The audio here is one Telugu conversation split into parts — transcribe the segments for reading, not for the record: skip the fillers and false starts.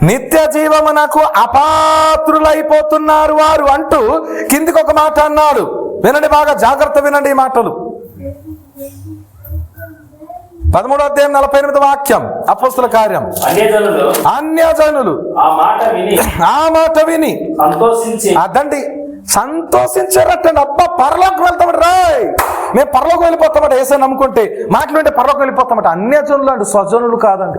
నిత్య జీవమునకు అపాత్రులైపోతున్నారు వారు అంటూ కిందికి ఒక మాట అన్నాడు. వినండి, బాగా జాగ్రత్త వినండి ఈ మాటలు. 13వ అధ్యాయం 48వ వాక్యం, అపోస్తల కార్యం. అన్యజనులు ఆ మాట విని అదండి సంతోషించారటండి. అబ్బా, పరలోకం వెళ్తామట, రాయ్ మేము పరలోకం వెళ్ళిపోతామట, ఏసై నమ్ముకుంటే మాటలు వింటే పరలోకం వెళ్ళిపోతామట. అన్యజనులు అండి, స్వజనులు కాదండి.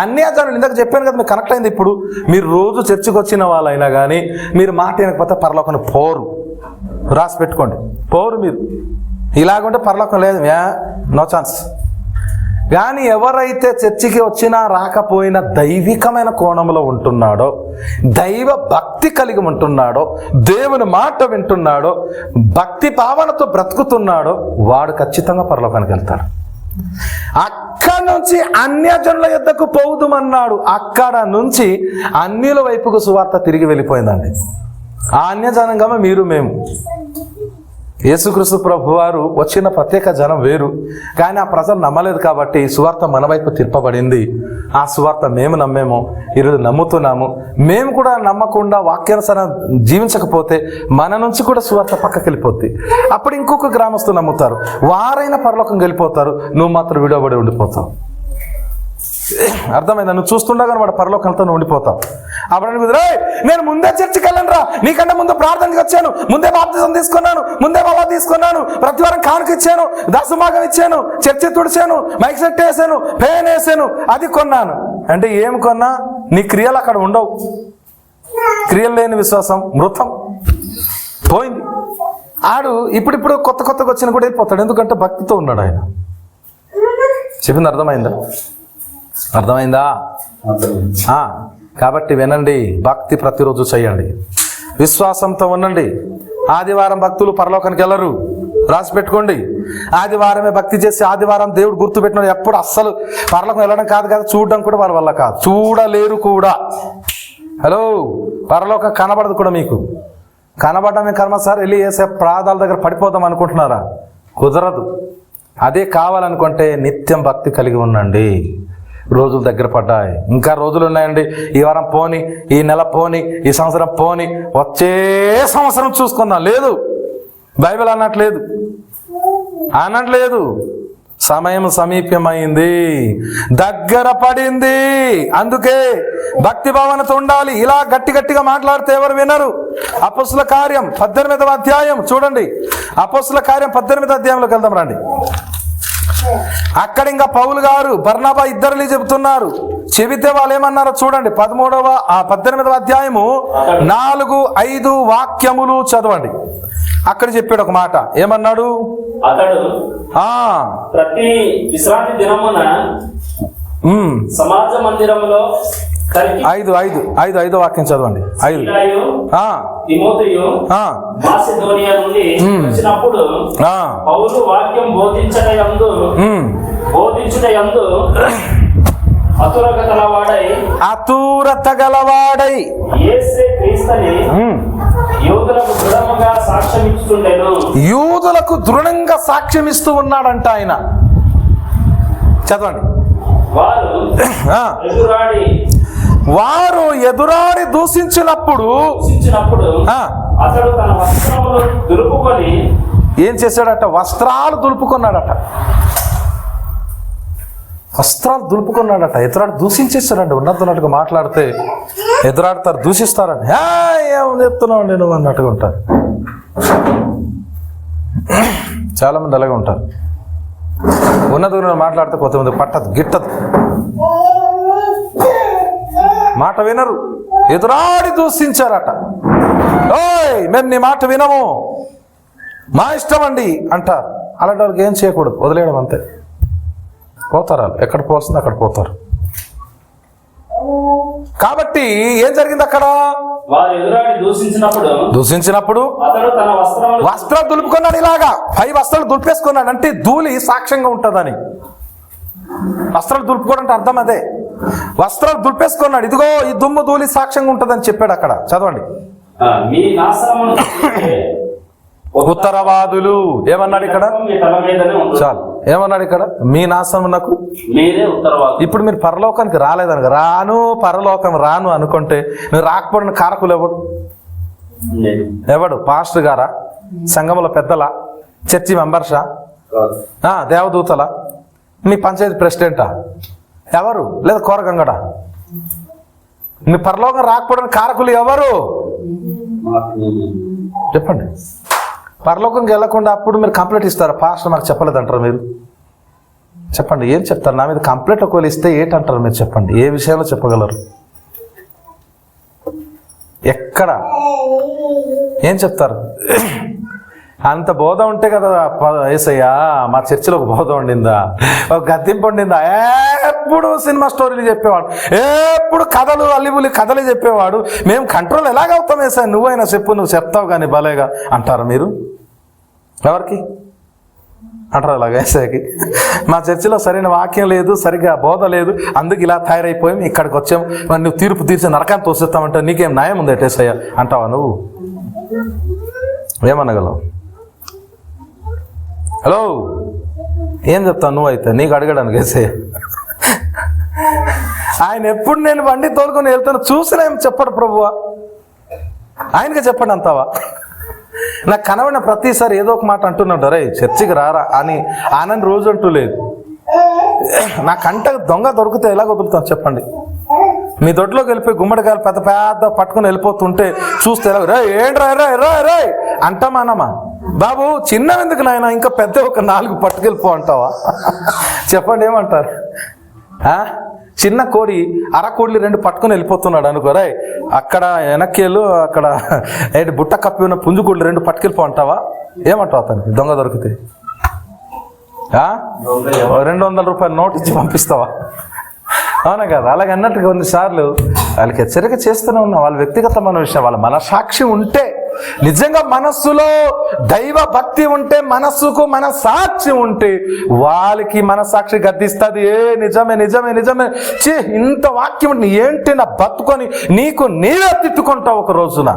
అన్యజనులు ఇందాక చెప్పాను కదా, మీకు కనెక్ట్ అయింది. ఇప్పుడు మీరు రోజు చర్చికి వచ్చిన వాళ్ళైనా కానీ మీరు మాట వినకపోతే పరలోకాన్ని పోరు. రాసి పెట్టుకోండి, పోరు. మీరు ఇలాగుంటే పరలోకం లేదు, నో ఛాన్స్. కానీ ఎవరైతే చర్చికి వచ్చినా రాకపోయినా దైవికమైన కోణంలో ఉంటున్నాడో, దైవ భక్తి కలిగి ఉంటున్నాడో, దేవుని మాట వింటున్నాడో, భక్తి భావనతో బ్రతుకుతున్నాడో వాడు ఖచ్చితంగా పరలోకానికి వెళ్తాడు. అక్కడ నుంచి అన్యజనుల యొద్దకు పోవుదుమన్నాడు. అక్కడ నుంచి అన్యుల వైపుకు సువార్త తిరిగి వెళ్ళిపోయిందండి. ఆ అన్యజనంగా మీరు మేము. యేసుక్రీస్తు ప్రభు వారు వచ్చిన ప్రత్యేక జనం వేరు, కానీ ఆ ప్రజలు నమ్మలేదు కాబట్టి సువార్త మన వైపు తిప్పబడింది. ఆ సువార్త మేము నమ్మేమో, ఈరోజు నమ్ముతున్నాము. మేము కూడా నమ్మకుండా వాక్యానుసారం జీవించకపోతే మన నుంచి కూడా సువార్త పక్కకి వెళ్ళిపోద్ది. అప్పుడు ఇంకొక గ్రామస్తులు నమ్ముతారు, వారైనా పరలోకం వెళ్ళిపోతారు, నువ్వు మాత్రం విడవబడి ఉండిపోతావు. అర్థమైందా? నువ్వు చూస్తుండగానే వాడు పరలోకంతో ఉండిపోతావు. అప్పుడు నేను ముందే చర్చికి వెళ్ళను రా, నీకంటే ముందు ప్రార్థనకి వచ్చాను, ముందే బాప్తిజం తీసుకున్నాను, ముందే బాబా తీసుకున్నాను, ప్రతి వారం కానుక ఇచ్చాను, దశమాగం ఇచ్చాను, చర్చి తుడిచాను, మైక్ సెట్ వేసాను, పేన్ వేసాను, అది కొన్నాను అంటే ఏం కొన్నా? నీ క్రియలు అక్కడ ఉండవు. క్రియలు లేని విశ్వాసం మృతం, పోయింది. ఆడు ఇప్పుడిప్పుడు కొత్తగా వచ్చిన కూడా వెళ్ళిపోతాడు, ఎందుకంటే భక్తితో ఉన్నాడు ఆయన. చెప్పింది అర్థమైందా? కాబట్టి వినండి, భక్తి ప్రతిరోజు చేయండి, విశ్వాసంతో ఉండండి. ఆదివారం భక్తులు పరలోకానికి వెళ్ళరు, రాసి పెట్టుకోండి. ఆదివారమే భక్తి చేసి ఆదివారం దేవుడు గుర్తు పెట్టినాడు. ఎప్పుడు అస్సలు పరలోకం వెళ్ళడం కాదు కదా, చూడడం కూడా వారి వల్ల కాదు, చూడలేరు కూడా. హలో, పరలోకం కనబడదు కూడా. మీకు కనబడమే కర్మ సార్, వెళ్ళి వేసే ప్రాదాల దగ్గర పడిపోదాం అనుకుంటున్నారా? కుదరదు. అదే కావాలనుకుంటే నిత్యం భక్తి కలిగి ఉండండి. రోజులు దగ్గర పడ్డాయి, ఇంకా రోజులు ఉన్నాయండి. ఈ వారం పోని, ఈ నెల పోని, ఈ సంవత్సరం పోని, వచ్చే సంవత్సరం చూసుకుందాం. లేదు, బైబిల్ అనట్లేదు. సమయం సమీప్యమైంది, దగ్గర పడింది. అందుకే భక్తి భావనతో ఉండాలి. ఇలా గట్టిగా మాట్లాడితే ఎవరు వినరు. అపోస్తల కార్యం 18వ అధ్యాయం చూడండి. అపోస్తల కార్యం 18వ అధ్యాయంలోకి వెళ్దాం రండి. అక్కడ ఇంకా పౌలు గారు బర్నబా ఇద్దరిని చెబుతున్నారు. చెబితే వాళ్ళు ఏమన్నారో చూడండి. 18వ అధ్యాయము 4-5 వాక్యములు చదవండి. అక్కడ చెప్పాడు ఒక మాట. ఏమన్నాడు? అతడు ప్రతి విశ్రాంతి దినమున సమాజ మందిరంలో 5 వాక్యం చదవండి. 5 తిమోతియు మాసిదోనియా నుండి వచ్చినప్పుడు పౌలు వాక్యం బోధించుటయందు అతురత గలవాడై యేసే క్రీస్తుని యూదులకు దృఢంగా సాక్ష్యమిస్తుండెను. యూదులకు దృఢంగా సాక్ష్యమిస్తూ ఉన్నాడంట ఆయన. చదవండి. వారు ఎదురాడి దూషించినప్పుడు అతడు తన వస్త్రములు దులుపుకొని ఏం చేశాడట? వస్త్రాలు దులుపుకున్నాడట. ఎదురాడు దూషించేస్తాడండి. ఉన్నట్టుగా మాట్లాడితే ఎదురాడతారు, దూషిస్తారండి. ఏం చెప్తున్నావు నేను అన్నట్టుగా ఉంటారు. చాలా మంది అలాగే ఉంటారు. ఉన్నది మాట్లాడితే కొంతమంది పట్టదు, గిట్టదు, మాట వినరు, ఎదురాడి దూషించారట. మేము నీ మాట వినము, మా ఇష్టం అండి అంటారు. అలాంటి వాళ్ళకి ఏం చేయకూడదు, వదిలేయడం అంతే. పోతారు వాళ్ళు, ఎక్కడ పోవాల్సింది అక్కడ పోతారు. కాబట్టి ఏం జరిగింది అక్కడ? దూషించినప్పుడు వస్త్రాలు దులుపుకున్నాడు. ఇలాగా 5 వస్త్రాలు దులిపేసుకున్నాడు. అంటే ధూళి సాక్ష్యంగా ఉంటుందని. వస్త్రాలు దులుపుకోవడం అంటే అర్థం అదే. వస్త్రాలు దులిపేసుకున్నాడు. ఇదిగో ఈ దుమ్ము ధూళి సాక్ష్యంగా ఉంటుందని చెప్పాడు అక్కడ. చదవండి. మీ నాశనమును ఉత్తరవాదులు. ఏమన్నాడు ఇక్కడ? మీ తల మీదనే ఉంది. చాలు. ఏమన్నాడు ఇక్కడ? మీ నాశనమునకు మీరే ఉత్తరవాదులు. ఇప్పుడు మీరు పరలోకానికి రాలేదనగా, రాను పరలోకం రాను అనుకుంటే నువ్వు రాకపోయిన కారకులు ఎవడు? పాస్టర్ గారా? సంఘముల పెద్దలా? చర్చి మెంబర్సా? దేవదూతలా? మీ పంచాయతీ ప్రెసిడెంటా? ఎవరు? లేదా కోరగంగడా? నీ పరలోకం రాకపోవడానికి కారకులు ఎవరు చెప్పండి? పరలోకంకి వెళ్ళకుండా అప్పుడు మీరు కంప్లైంట్ ఇస్తారా? పాస్టర్ మాకు చెప్పలేదంటారు మీరు? చెప్పండి, ఏం చెప్తారు? నా మీద కంప్లైంట్ ఒకవేళ ఇస్తే ఏంటంటారు మీరు? చెప్పండి, ఏ విషయంలో చెప్పగలరు? ఎక్కడ ఏం చెప్తారు? అంత బోధ ఉంటే కదా యేసయ్యా, మా చర్చిలో ఒక బోధ ఉండిందా, ఒక గద్దింపు ఉండిందా? ఎప్పుడు సినిమా స్టోరీలు చెప్పేవాడు, ఎప్పుడు కథలు అల్లిబుల్లి కథలు చెప్పేవాడు. మేము కంట్రోల్ ఎలాగవుతాం యేసయ్య? నువ్వైనా చెప్పు, నువ్వు చెప్తావు కానీ భలేగా అంటారు మీరు. ఎవరికి అంటారు అలాగ యేసయ్యకి? మా చర్చిలో సరైన వాక్యం లేదు, సరిగ్గా బోధ లేదు, అందుకు ఇలా తయారైపోయాం, ఇక్కడికి వచ్చాం, మరి నువ్వు తీర్పు తీర్చి నరకాన్ని తోసేస్తామంటే నీకేం న్యాయం ఉంది యేసయ్య అంటావా నువ్వు? ఏమనగలవు? హలో, ఏం చెప్తావు నువ్వైతే? నీకు అడగడానికి యేసయ్య ఆయన ఎప్పుడు నేను బండి తోలుకొని వెళ్తాను చూసినా ఏం చెప్పడు ప్రభువా, ఆయనకే చెప్పండి అంతావా? నాకు కనబడిన ప్రతిసారి ఏదో ఒక మాట అంటున్నాడు, రే చర్చికి రారా అని. ఆనంద్ రోజు అంటూ లేదు. నా కంట దొంగ దొరికితే ఎలా వదులుతాను చెప్పండి? మీ దొడ్లోకి వెళ్ళిపోయి గుమ్మడికాయలు పెద్ద పెద్ద పట్టుకుని వెళ్ళిపోతుంటే చూస్తే ఎలా రే ఏంట్రా రా రా రా అంటామానమా? బాబు చిన్న ఎందుకు నాయన, ఇంకా పెద్ద ఒక 4 పట్టుకెళ్ళిపో అంటావా? చెప్పండి, ఏమంటారు? చిన్న కోడి అరకోడిని 2 పట్టుకొని వెళ్ళిపోతున్నాడు అనుకోరా, అక్కడ వెనక్కేళ్ళు అక్కడ ఏంటి బుట్ట కప్పి ఉన్న పుంజుకోళ్ళు 2 పట్టుకెళ్ళిపో అంటావా? ఏమంటావు అతనికి దొంగ దొరికితే? 200 రూపాయలు నోట్ ఇచ్చి పంపిస్తావా? అవునా కదా? అలాగే అన్నట్టు కొన్నిసార్లు వాళ్ళకి హెచ్చరిక చేస్తూనే ఉన్నాం. వాళ్ళ వ్యక్తిగతమైన విషయం, వాళ్ళ మనసాక్షి ఉంటే, నిజంగా మనస్సులో దైవ భక్తి ఉంటే, మనస్సుకు మనసాక్షి ఉంటే వాళ్ళకి మనసాక్షి గద్దిస్తుంది. నిజమే నిజమే నిజమే, చే ఇంత వాక్యం ఉంటే ఏంటి నా బతుకొని నీకు నీవే తిట్టుకుంటావు ఒక రోజున.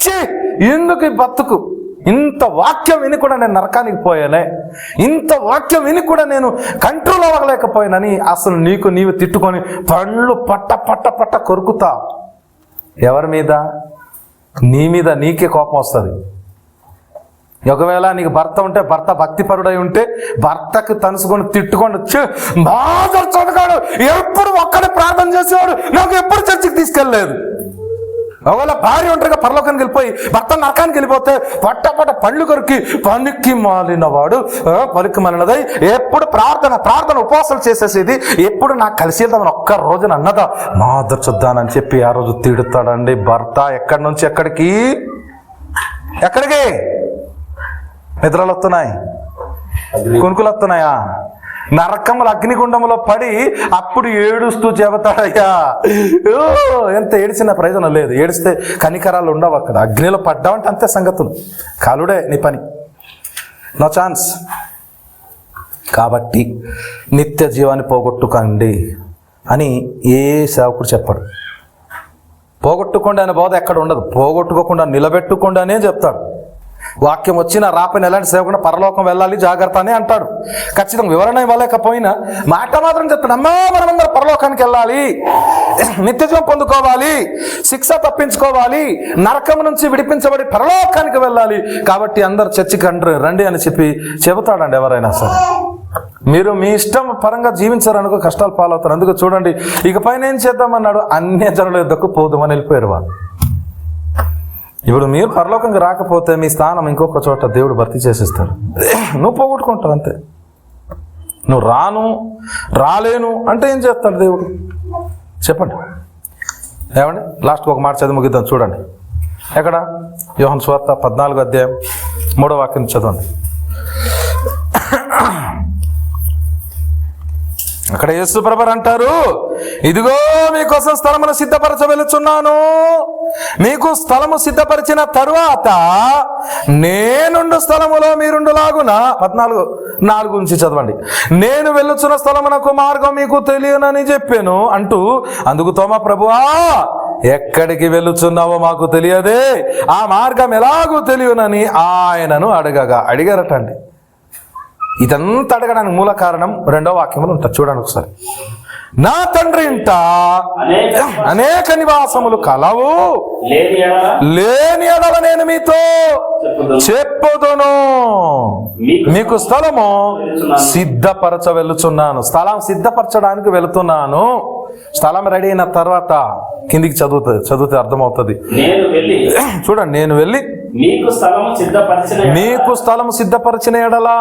చే ఎందుకు ఈ బతుకు, ఇంత వాక్యం విని కూడా నేను నరకానికి పోయానే, ఇంత వాక్యం విని కూడా నేను కంట్రోల్ అవ్వలేకపోయానని అసలు నీకు నీవు తిట్టుకొని పళ్ళు పట్ట పట్ట పట్ట కొరుకుతా. ఎవరి మీద? నీ మీద నీకే కోపం వస్తుంది. ఒకవేళ నీకు భర్త ఉంటే, భర్త భక్తిపరుడై ఉంటే భర్తకు తనుసుకొని తిట్టుకొని బాగా చదువుకాడు, ఎప్పుడు ఒక్కడే ప్రార్థన చేసేవాడు, నాకు ఎప్పుడు చర్చికి తీసుకెళ్ళలేదు. ఒకవేళ భార్య ఒంటరిగా పరలోకానికి వెళ్ళిపోయి భర్త నరకానికి వెళ్ళిపోతే పట్ట పట్ట పళ్ళు కొరికి పనికి మాలిన వాడు, పనికి మాలినదై ఎప్పుడు ప్రార్థన ప్రార్థన ఉపవాసాలు చేసేసేది, ఎప్పుడు నాకు కలిసి వెళ్దామని ఒక్క రోజున అన్నదా మాదర్ చూద్దానని చెప్పి ఆ రోజు తిడుతాడండి భర్త. ఎక్కడి నుంచి ఎక్కడికి? ఎక్కడికి? నిద్రలు వస్తున్నాయి, కొనుక్కులు వస్తున్నాయా? నరకముల అగ్నిగుండంలో పడి అప్పుడు ఏడుస్తూ చెబుతాడయ్యా. ఎంత ఏడిచిన ప్రయోజనం లేదు, ఏడిస్తే కనికరాలు ఉండవు. అక్కడ అగ్నిలో పడ్డావంటే అంతే సంగతులు, కాలుడే నీ పని, నో ఛాన్స్. కాబట్టి నిత్య జీవాన్ని పోగొట్టుకోండి అని ఏ సేవకుడు చెప్పాడు. పోగొట్టుకోండి అనే బోధ ఎక్కడ ఉండదు. పోగొట్టుకోకుండా నిలబెట్టుకోండి అనే చెప్తాడు. వాక్యం వచ్చినా రాపైన ఎలాంటి సేవకుండా పరలోకం వెళ్ళాలి జాగ్రత్త అని అంటాడు. ఖచ్చితంగా వివరణ ఇవ్వలేకపోయినా మాట మాత్రం చెప్తాడు. అమ్మా మనమందరం పరలోకానికి వెళ్ళాలి, నిత్యజీవం పొందుకోవాలి, శిక్ష తప్పించుకోవాలి, నరకం నుంచి విడిపించబడి పరలోకానికి వెళ్ళాలి. కాబట్టి అందరు చర్చికి రండి అని చెప్పి చెబుతాడండి ఎవరైనా సరే. మీరు మీ ఇష్టం పరంగా జీవించారనుకో కష్టాలు పాలవుతారు. అందుకు చూడండి, ఇకపైన ఏం చేద్దామన్నాడు, అన్యజనుల యొద్దకు పోదామని వెళ్ళిపోయారు వాళ్ళు. ఇప్పుడు మీరు పరలోకంగా రాకపోతే మీ స్థానం ఇంకొక చోట దేవుడు భర్తీ చేసేస్తాడు. నువ్వు పోగొట్టుకుంటావు అంతే. నువ్వు రాలేను అంటే ఏం చేస్తాడు దేవుడు? చెప్పండి ఏమండి? లాస్ట్కి ఒక మాట చదివి ముగిద్దాం. చూడండి ఎక్కడ? యోహాను సువార్త 14వ అధ్యాయం 3వ వాక్యం చదవండి. అక్కడ యేసు ప్రభువు అంటారు, ఇదిగో మీకోసం స్థలమును సిద్ధపరచ వెళుచున్నాను, మీకు స్థలము సిద్ధపరిచిన తరువాత నేనుండు స్థలములో మీరుండులాగున. 14:4 నుంచి చదవండి. నేను వెళ్ళుచున్న స్థలమునకు మార్గం మీకు తెలియనని చెప్పాను అంటూ, అందుకు తోమా ప్రభువా ఎక్కడికి వెళుచున్నావో మాకు తెలియదే, ఆ మార్గం ఎలాగూ తెలియనని ఆయనను అడిగారటండి. ఇదంతా అడగడానికి మూల కారణం 2వ వాక్యంలో ఉంటుంది, చూడండి ఒకసారి. నా తండ్రి ఇంట అనేక నివాసములు కలవు, లేని ఎడల నేను మీతో చెప్పుదును. మీకు స్థలము సిద్ధపరచ వెళుచున్నాను. స్థలం సిద్ధపరచడానికి వెళుతున్నాను. స్థలం రెడీ అయిన తర్వాత కిందికి చదివితే అర్థమవుతుంది. చూడండి, నేను వెళ్ళి మీకు స్థలము సిద్ధపరిచిన ఎడలా,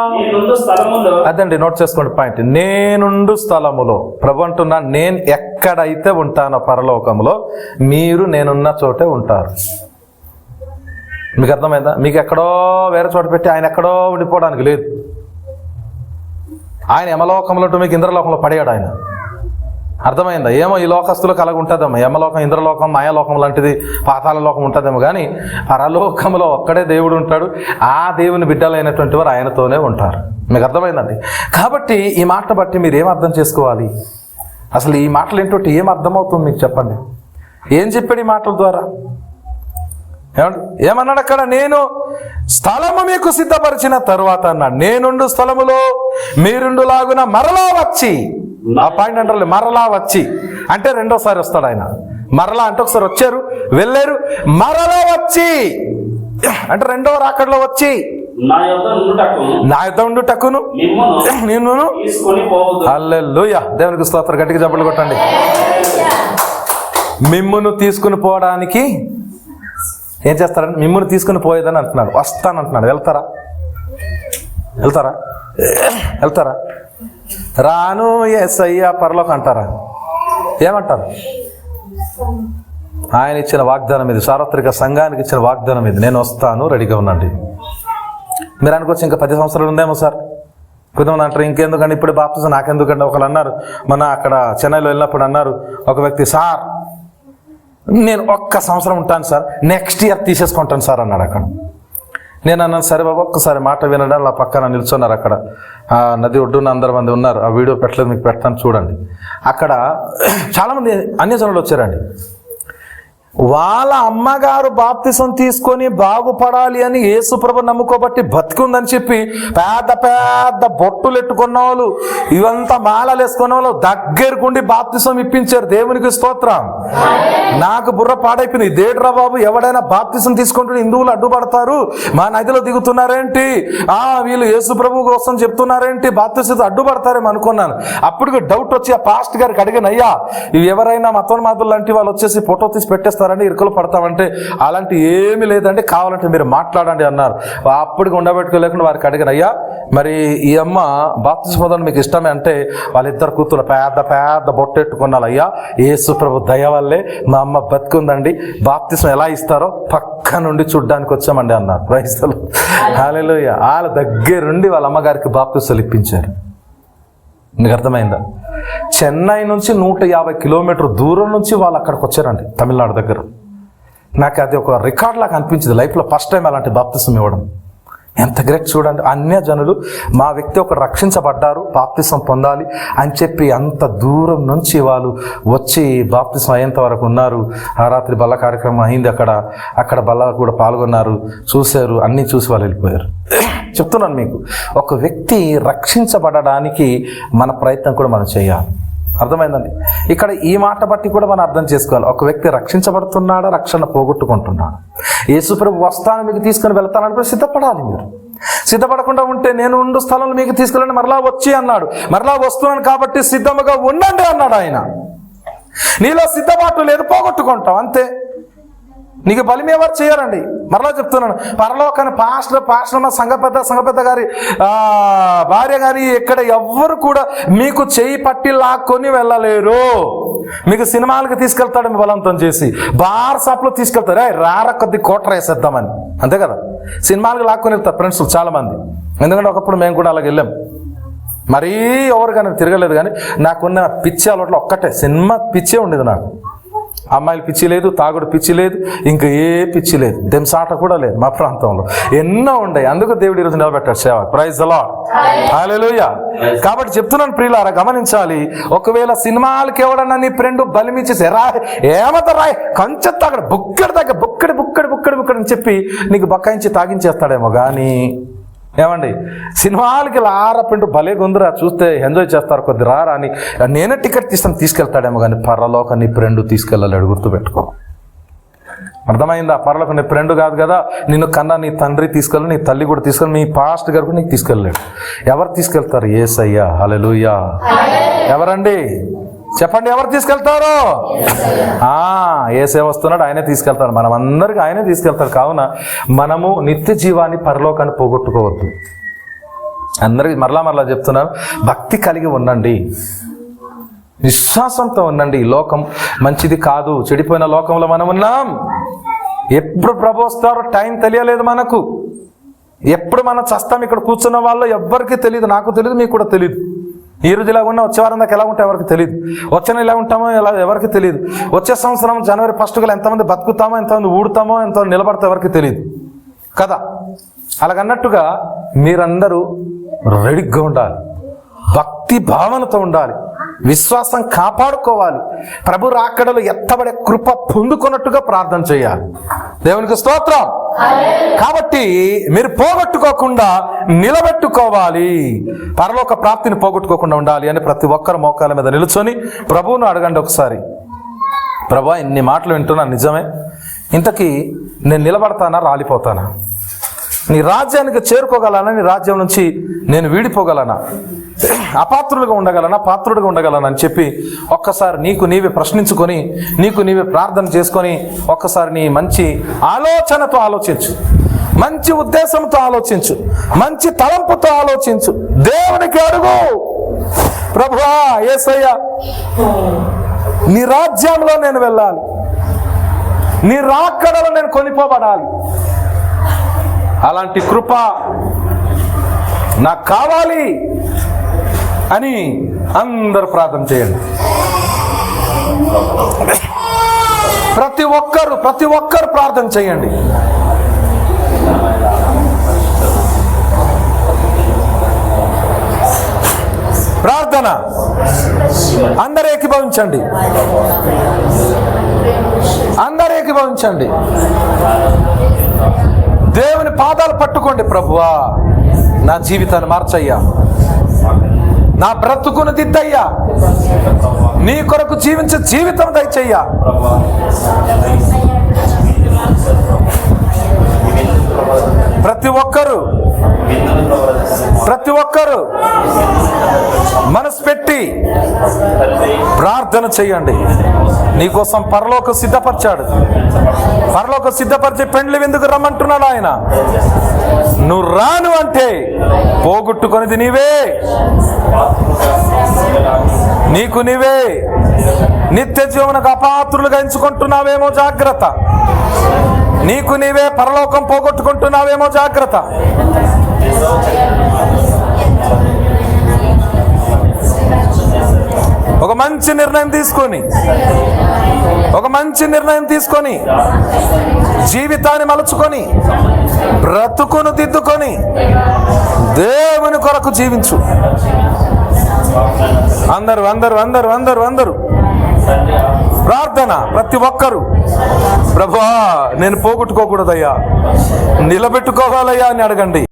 అదండి నోట్ చేసుకోండి పాయింట్. నేనుండు స్థలములో, ప్రభు అంటున్నా, నేను ఎక్కడైతే ఉంటానో పరలోకంలో మీరు నేనున్న చోటే ఉంటారు. మీకు అర్థమైందా? మీకు ఎక్కడో వేరే చోట పెట్టి ఆయన ఎక్కడో ఉండిపోవడానికి లేదు. ఆయన యమలోకంలో మీకు ఇంద్రలోకంలో పడేయాడు ఆయన. అర్థమైందా? ఏమో ఈ లోకస్తులకు అలాగ ఉంటుందేమో, యమలోకం, ఇంద్రలోకం, మాయాలోకం లాంటిది, పాతాళ లోకం ఉంటుందేమో, కానీ పరలోకంలో ఒక్కడే దేవుడు ఉంటాడు. ఆ దేవుని బిడ్డలైనటువంటి వారు ఆయనతోనే ఉంటారు. మీకు అర్థమైందండి? కాబట్టి ఈ మాట బట్టి మీరు ఏం అర్థం చేసుకోవాలి? అసలు ఈ మాటలు ఏంటంటే ఏం అర్థమవుతుంది మీకు చెప్పండి. ఏం చెప్పాడు ఈ మాటల ద్వారా? ఏమన్నాడు అక్కడ? నేను స్థలము మీకు సిద్ధపరిచిన తరువాత అన్నాడు. నేనుండు స్థలములో మీరుండులాగున మరలా వచ్చి, ఆ పాయింట్ అంటారు, మరలా వచ్చి అంటే రెండోసారి వస్తాడు ఆయన. మరలా అంటే ఒకసారి వచ్చారు, వెళ్ళారు, మరలా వచ్చి అంటే రెండవ రాకడలో వచ్చి నా యొద్ద ఉండుటకును నిన్ను. హల్లెలూయా, దేవునికి స్తోత్రం. గట్టిగా చప్పట్లు కొట్టండి. మిమ్మును తీసుకుని పోవడానికి ఏం చేస్తారంటే, మిమ్మును తీసుకుని పోయేదని అంటున్నాడు. వస్తానంటున్నాడు. వెళ్తారా? రాను యేసయ్య పరలోకం అంటారా? ఏమంటారు? ఆయన ఇచ్చిన వాగ్దానం ఇది, సార్వత్రిక సంఘానికి ఇచ్చిన వాగ్దానం ఇది. నేను వస్తాను, రెడీగా ఉండండి. మీరు అనుకోవచ్చు ఇంకా 10 సంవత్సరాలు ఉందేమో సార్. కొంతమంది అంటారు ఇంకెందుకండి ఇప్పుడు బాప్తిజం నాకెందుకండి. ఒకళ్ళు అన్నారు, మన అక్కడ చెన్నైలో వెళ్ళినప్పుడు అన్నారు ఒక వ్యక్తి, సార్ నేను 1 సంవత్సరం ఉంటాను సార్, నెక్స్ట్ ఇయర్ తీసేసుకుంటాను సార్ అన్నాడు. అక్కడ నేను అన్నాను, సరే బాబు ఒక్కసారి మాట వినడం. అలా పక్కన నిల్చున్నారు. అక్కడ నది ఒడ్డున అందరు మంది ఉన్నారు. ఆ వీడియో పెట్టలేదు, మీకు పెడతాను చూడండి. అక్కడ చాలామంది అన్యజనులు వచ్చారండి. వాళ్ళ అమ్మగారు బాప్తిసం తీసుకొని బాగుపడాలి అని యేసుప్రభు నమ్ముకోబట్టి బతికుందని చెప్పి పెద్ద పెద్ద బొట్టులు ఎట్టుకున్న వాళ్ళు, ఇవంతా మాలలు వేసుకున్న వాళ్ళు దగ్గరకుండి బాప్తిసం ఇప్పించారు. దేవునికి స్తోత్రం. నాకు బుర్ర పాడైపోయింది. ఇదేట్రా బాబు, ఎవడైనా బాప్తిసం తీసుకుంటే హిందువులు అడ్డుపడతారు, మా నదిలో దిగుతున్నారేంటి, వీళ్ళు యేసుప్రభు కోసం చెప్తున్నారేంటి, బాప్తిసం అడ్డుపడతారేమో అనుకున్నాను. అప్పుడు డౌట్ వచ్చి ఆ పాస్ట్ గారికి అడిగాను, అయ్యా ఇవి ఎవరైనా మతోన్మాదులు లాంటి వాళ్ళు వచ్చేసి ఫోటో తీసి పెట్టేస్తారండి, ఇరుకులు పడతామంటే అలాంటి ఏమీ లేదంటే కావాలంటే మీరు మాట్లాడండి అన్నారు. అప్పటికి ఉండబెట్టుకోలేకుండా వారికి అడిగాను, అయ్యా మరి ఈ అమ్మ బాప్తిసం పొందడం మీకు ఇష్టమే అంటే వాళ్ళిద్దరు కూతురు పెద్ద పెద్ద బొట్టెట్టుకున్నారు. అయ్యా యేసు ప్రభు దయ వల్లే మా అమ్మ బతుకుందండి, బాప్తిసం ఎలా ఇస్తారో పక్క నుండి చూడ్డానికి వచ్చామండి అన్నారు. క్రైస్తవులు హల్లెలూయా. వాళ్ళ దగ్గరుండి వాళ్ళ అమ్మగారికి బాప్తిసాలు ఇప్పించారు. మీకు అర్థమైందా? చెన్నై నుంచి 150 కిలోమీటర్ దూరం నుంచి వాళ్ళు అక్కడికి వచ్చారండి, తమిళనాడు దగ్గర. నాకు అది ఒక రికార్డ్ లాగా అనిపించింది. లైఫ్లో ఫస్ట్ టైం అలాంటి బాప్తిసం ఇవ్వడం ఎంత గ్రేట్ చూడండి. అన్యజనులు మా వ్యక్తి ఒక రక్షించబడ్డారు, బాప్తిసం పొందాలి అని చెప్పి అంత దూరం నుంచి వాళ్ళు వచ్చి బాప్తిసం అయ్యేంత వరకు ఉన్నారు. ఆ రాత్రి బల్ల కార్యక్రమం అయింది. అక్కడ బల్ల కూడా పాల్గొన్నారు, చూశారు, అన్నీ చూసి వాళ్ళు వెళ్ళిపోయారు. చెప్తున్నాను మీకు, ఒక వ్యక్తి రక్షించబడడానికి మన ప్రయత్నం కూడా మనం చేయాలి. అర్థమైందండి? ఇక్కడ ఈ మాట బట్టి కూడా మనం అర్థం చేసుకోవాలి. ఒక వ్యక్తి రక్షించబడుతున్నాడా, రక్షణ పోగొట్టుకుంటున్నాడు. యేసుప్రభు వస్తాను మీకు తీసుకుని వెళ్తానని సిద్ధపడాలి. మీరు సిద్ధపడకుండా ఉంటే నేను ఉండు స్థలంలో మీకు తీసుకెళ్ళండి మరలా వచ్చి అన్నాడు. మరలా వస్తున్నాను కాబట్టి సిద్ధముగా ఉండండి అన్నాడు ఆయన. నీలో సిద్ధపాటు లేదు, పోగొట్టుకుంటాం అంతే. నీకు బలిమి ఎవరు చేయరండి. మరలా చెప్తున్నాను, పరలోకాన్ని పాస్టర్ సంఘ పెద్ద గారి భార్య గారి ఎక్కడ ఎవ్వరు కూడా మీకు చేయి పట్టి లాక్కొని వెళ్ళలేరు. మీకు సినిమాలకు తీసుకెళ్తాడు మీ బలంతో చేసి, బార్ షాప్లో తీసుకెళ్తారు, రార కొద్ది కోట్ర వేసేద్దామని, అంతే కదా. సినిమాలకు లాక్కొని వెళ్తారు ఫ్రెండ్స్ చాలా మంది. ఎందుకంటే ఒకప్పుడు మేము కూడా అలాగ వెళ్ళాం. మరీ ఎవరు కానీ తిరగలేదు, కానీ నాకున్న పిచ్చి అలవాట్లో ఒక్కటే సినిమా పిచ్చే ఉండేది నాకు. అమ్మాయిలు పిచ్చి లేదు, తాగుడు పిచ్చి లేదు, ఇంకా ఏ పిచ్చి లేదు, దెంసాట కూడా లేదు మా ప్రాంతంలో. ఎన్నో ఉన్నాయి. అందుకు దేవుడు ఈరోజు నిలబెట్టాడు సేవ. ప్రైజ్ ది లార్డ్, హల్లెలూయా. కాబట్టి చెప్తున్నాను ప్రియులారా, గమనించాలి. ఒకవేళ సినిమాలకి ఎవడన్నా నీ ఫ్రెండ్ బలిమిచ్చేసి ఏమంతా రాయ్ కొంచెం తాగడు, బుక్కడి అని చెప్పి నీకు బక్కాయించి తాగించేస్తాడేమో కానీ, ఏమండి సినిమాలకి లారపిండు భలే గొందురా, చూస్తే ఎంజాయ్ చేస్తారు కొద్ది రారా అని నేనే టికెట్ తీసుకెళ్తాడేమో కానీ పరలోక నీ ఫ్రెండ్ తీసుకెళ్ళలేడు. గుర్తుపెట్టుకో. అర్థమైందా? పరలోక నీ ఫ్రెండ్ కాదు కదా, నిన్ను కన్నా నీ తండ్రి తీసుకెళ్ళి, నీ తల్లి కూడా తీసుకెళ్ళి, మీ పాస్ట్ గారు కూడా నీకు తీసుకెళ్ళలేడు. ఎవరు తీసుకెళ్తారు? యేసయ్య. హల్లెలూయా. ఎవరండి చెప్పండి, ఎవరు తీసుకెళ్తారు? యేసే వస్తున్నాడు, ఆయనే తీసుకెళ్తాడు. మనం అందరికీ ఆయనే తీసుకెళ్తాడు. కావున మనము నిత్య జీవాన్ని, పరలోకాన్ని పోగొట్టుకోవద్దు. అందరికీ మరలా చెప్తున్నాను, భక్తి కలిగి ఉండండి, విశ్వాసంతో ఉండండి. ఈ లోకం మంచిది కాదు, చెడిపోయిన లోకంలో మనం ఉన్నాం. ఎప్పుడు ప్రభు వస్తారో టైం తెలియలేదు మనకు. ఎప్పుడు మనం చస్తాం ఇక్కడ కూర్చున్న వాళ్ళు ఎవ్వరికీ తెలియదు. నాకు తెలియదు, మీకు కూడా తెలియదు. ఈ రోజు ఇలా ఉన్నా వచ్చే వారం దాకా ఎలా ఉంటాం ఎవరికి తెలియదు. వచ్చే నెల ఎలా ఉంటామో ఎలా ఎవరికి తెలియదు. వచ్చే సంవత్సరం జనవరి 1 గల ఎంతమంది బతుకుతామో, ఎంతమంది ఊడుతామో, ఎంతమంది నిలబడతామో ఎవరికి తెలియదు కదా. అలాగన్నట్టుగా మీరందరూ రెడీగా ఉండాలి, భక్తి భావనతో ఉండాలి, విశ్వాసం కాపాడుకోవాలి. ప్రభు రాకడలు ఎత్తబడే కృప పొందుకున్నట్టుగా ప్రార్థన చేయాలి. దేవునికి స్తోత్రం. కాబట్టి మీరు పోగొట్టుకోకుండా నిలబెట్టుకోవాలి, పరలోక ప్రాప్తిని పోగొట్టుకోకుండా ఉండాలి అని ప్రతి ఒక్కరు మోకాల మీద నిలుచొని ప్రభువును అడగండి ఒకసారి. ప్రభువా, ఇన్ని మాటలు వింటున్నాను, నిజమే, ఇంతకీ నేను నిలబడతానా, రాలిపోతానా? నీ రాజ్యానికి చేరుకోగలనా? నీ రాజ్యం నుంచి నేను వీడిపోగలనా? అపాత్రులుగా ఉండగలనా, పాత్రుడిగా ఉండగలనా అని చెప్పి ఒక్కసారి నీకు నీవే ప్రశ్నించుకొని, నీకు నీవే ప్రార్థన చేసుకొని, ఒక్కసారి నీ మంచి ఆలోచనతో ఆలోచించు, మంచి ఉద్దేశంతో ఆలోచించు, మంచి తలంపుతో ఆలోచించు. దేవునికి అడుగు, ప్రభువా యేసయ్య, నీ రాజ్యంలో నేను వెళ్ళాలి, నీ రాకడలో నేను కొనిపోబడాలి, అలాంటి కృప నాకు కావాలి అని అందరూ ప్రార్థన చేయండి. ప్రతి ఒక్కరు ప్రార్థన చేయండి. ప్రార్థన అందరూ ఏకీభవించండి, అందరూ ఏకీభవించండి. దేవుని పాదాలు పట్టుకోండి. ప్రభువా, నా జీవితాన్ని మార్చయ్యా, నా బ్రతుకును దిద్దయ్యా, నీ కొరకు జీవించే జీవితం దయచెయ్యా. ప్రతి ఒక్కరు మనసు పెట్టి ప్రార్థన చెయ్యండి. నీకోసం పరలోకం సిద్ధపరిచాడు. పరలోకం సిద్ధపరిచే పెండ్లి విందుకు రమ్మంటున్నాడు ఆయన. నువ్వు రాను అంటే పోగొట్టుకొనిది నీవే, నీకు నీవే నిత్య జీవనకు అపాత్రులుగా ఎంచుకుంటున్నావేమో జాగ్రత్త. నీకు నీవే పరలోకం పోగొట్టుకుంటున్నావేమో జాగ్రత్త. ఒక మంచి నిర్ణయం తీసుకొని జీవితాన్ని మలుచుకొని బ్రతుకును దిద్దుకొని దేవుని కొరకు జీవించు. అందరూ ప్రార్థన. ప్రతి ఒక్కరు, ప్రభువా నేను పోగొట్టుకోకూడదయ్యా, నిలబెట్టుకోవాలయ్యా అని అడగండి.